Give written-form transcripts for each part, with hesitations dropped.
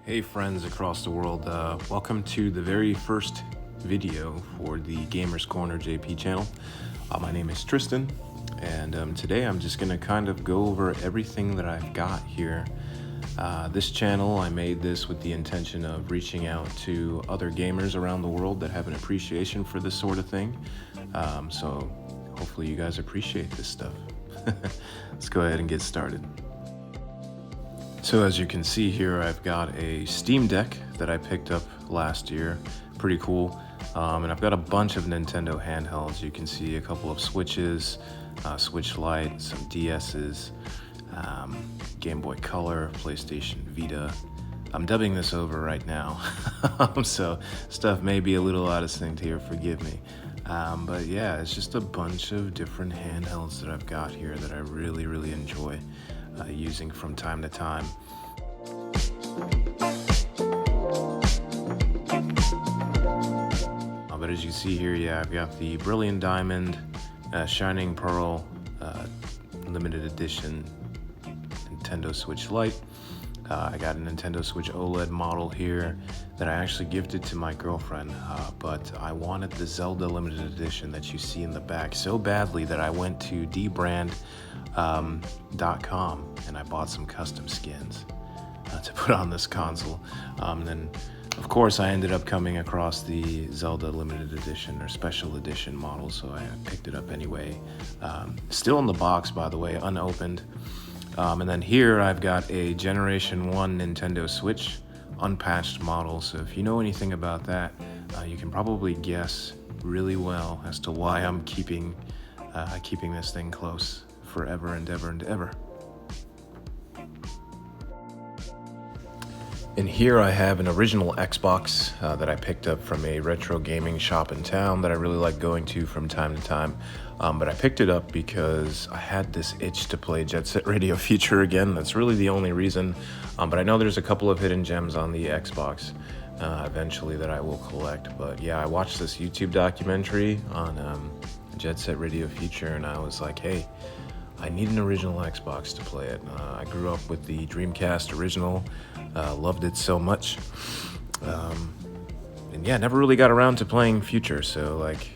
Hey friends across the world, welcome to the very first video for the Gamers Corner JP channel. My name is Tristan, and today I'm just going to kind of go over everything that I've got here. This channel, I made this with the intention of reaching out to other gamers around the world that have an appreciation for this sort of thing. So hopefully you guys appreciate this stuff. Let's go ahead and get started. So as you can see here, I've got a Steam Deck that I picked up last year. Pretty cool. And I've got a bunch of Nintendo handhelds. You can see a couple of Switches, Switch Lite, some DS's, Game Boy Color, PlayStation Vita. I'm dubbing this over right now, so stuff may be a little out of sync here, forgive me. But yeah, it's just a bunch of different handhelds that I've got here that I really enjoy using from time to time. But as you see here, yeah, I've got the Brilliant Diamond, Shining Pearl, limited edition Nintendo Switch Lite. I got a Nintendo Switch OLED model here that I actually gifted to my girlfriend, but I wanted the Zelda limited edition that you see in the back so badly that I went to dbrand.com and I bought some custom skins to put on this console. And then of course I ended up coming across the Zelda limited edition or special edition model, so I picked it up anyway. Still in the box, by the way, unopened. And then here I've got a Generation 1 Nintendo Switch unpatched model, so if you know anything about that, you can probably guess really well as to why I'm keeping this thing close forever and ever and ever. And here I have an original Xbox that I picked up from a retro gaming shop in town that I really like going to from time to time. But I picked it up because I had this itch to play Jet Set Radio Future again. That's really the only reason. But I know there's a couple of hidden gems on the Xbox eventually that I will collect. But yeah, I watched this YouTube documentary on Jet Set Radio Future, and I was like, hey, I need an original Xbox to play it. I grew up with the Dreamcast original, loved it so much. And yeah, never really got around to playing Future, so like,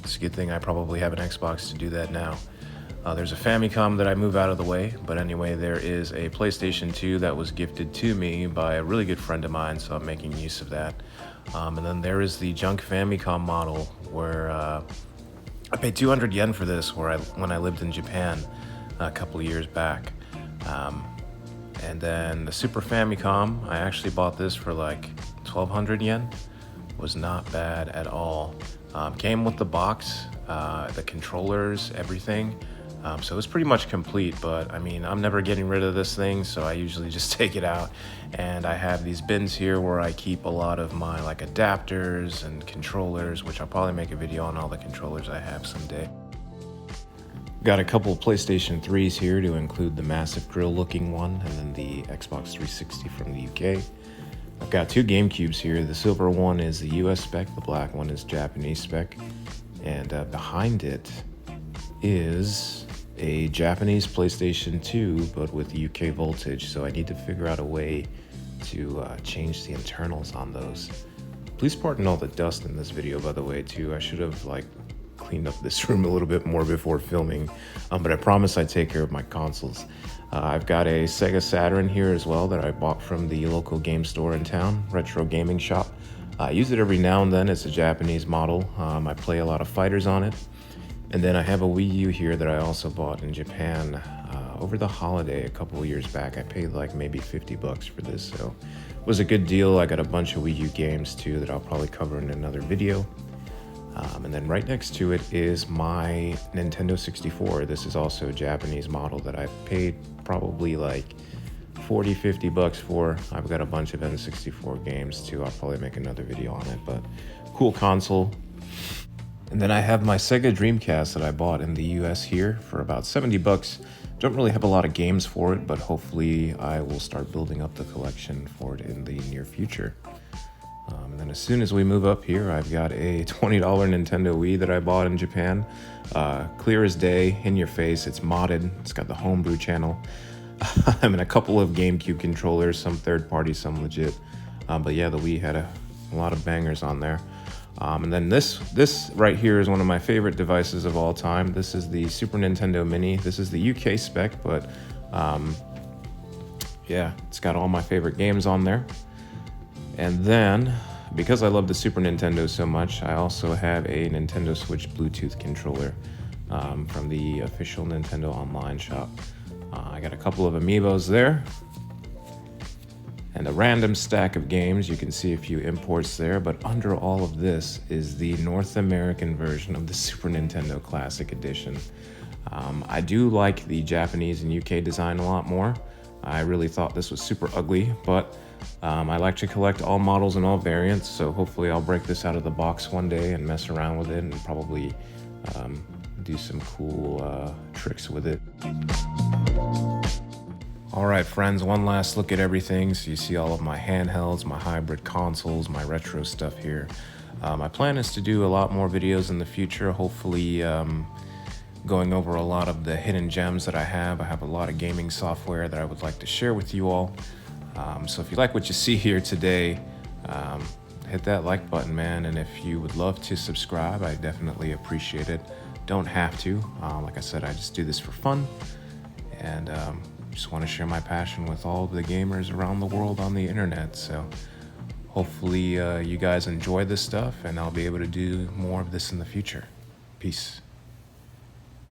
it's a good thing I probably have an Xbox to do that now. There's a Famicom that I move out of the way, but anyway, there is a PlayStation 2 that was gifted to me by a really good friend of mine, so I'm making use of that. And then there is the junk Famicom model where I paid 200 yen for this when I lived in Japan a couple of years back. And then the Super Famicom, I actually bought this for like 1,200 yen. Was not bad at all. Came with the box, the controllers, everything. So it was pretty much complete, but I mean, I'm never getting rid of this thing, so I usually just take it out. And I have these bins here where I keep a lot of my like adapters and controllers, which I'll probably make a video on all the controllers I have someday. Got a couple PlayStation 3s here to include the massive grill looking one and then the Xbox 360 from the UK. I've got two GameCubes here. The silver one is the US spec, the black one is Japanese spec. And behind it is a Japanese PlayStation 2, but with UK voltage, so I need to figure out a way to change the internals on those. Please pardon all the dust in this video, by the way, too. I should have like cleaned up this room a little bit more before filming, but I promise I'd take care of my consoles. I've got a Sega Saturn here as well that I bought from the local game store in town, retro gaming shop. I use it every now and then. It's a Japanese model. I play a lot of fighters on it. And then I have a Wii U here that I also bought in Japan over the holiday a couple of years back. I paid like maybe 50 bucks for this, so it was a good deal. I got a bunch of Wii U games too that I'll probably cover in another video. And then right next to it is my Nintendo 64. This is also a Japanese model that I paid probably like 40-50 bucks for. I've got a bunch of N64 games too. I'll probably make another video on it, but cool console. And then I have my Sega Dreamcast that I bought in the US here for about 70 bucks. Don't really have a lot of games for it, but hopefully I will start building up the collection for it in the near future. And then as soon as we move up here, I've got a $20 Nintendo Wii that I bought in Japan. Clear as day, in your face, it's modded, it's got the homebrew channel. I mean, a couple of GameCube controllers, some third party, some legit. But yeah, the Wii had a lot of bangers on there. And then this right here is one of my favorite devices of all time. This is the Super Nintendo Mini. This is the UK spec, but yeah, it's got all my favorite games on there. And then, because I love the Super Nintendo so much, I also have a Nintendo Switch Bluetooth controller from the official Nintendo online shop. I got a couple of amiibos there, and a random stack of games. You can see a few imports there, but under all of this is the North American version of the Super Nintendo Classic Edition. I do like the Japanese and UK design a lot more. I really thought this was super ugly, but I like to collect all models and all variants, so hopefully I'll break this out of the box one day and mess around with it and probably do some cool tricks with it. All right, friends, one last look at everything. So you see all of my handhelds, my hybrid consoles, my retro stuff here. My plan is to do a lot more videos in the future, hopefully going over a lot of the hidden gems that I have. I have a lot of gaming software that I would like to share with you all. So if you like what you see here today, hit that like button, man. And if you would love to subscribe, I definitely appreciate it. Don't have to. Like I said, I just do this for fun. And just want to share my passion with all of the gamers around the world on the internet. So hopefully you guys enjoy this stuff, and I'll be able to do more of this in the future. Peace.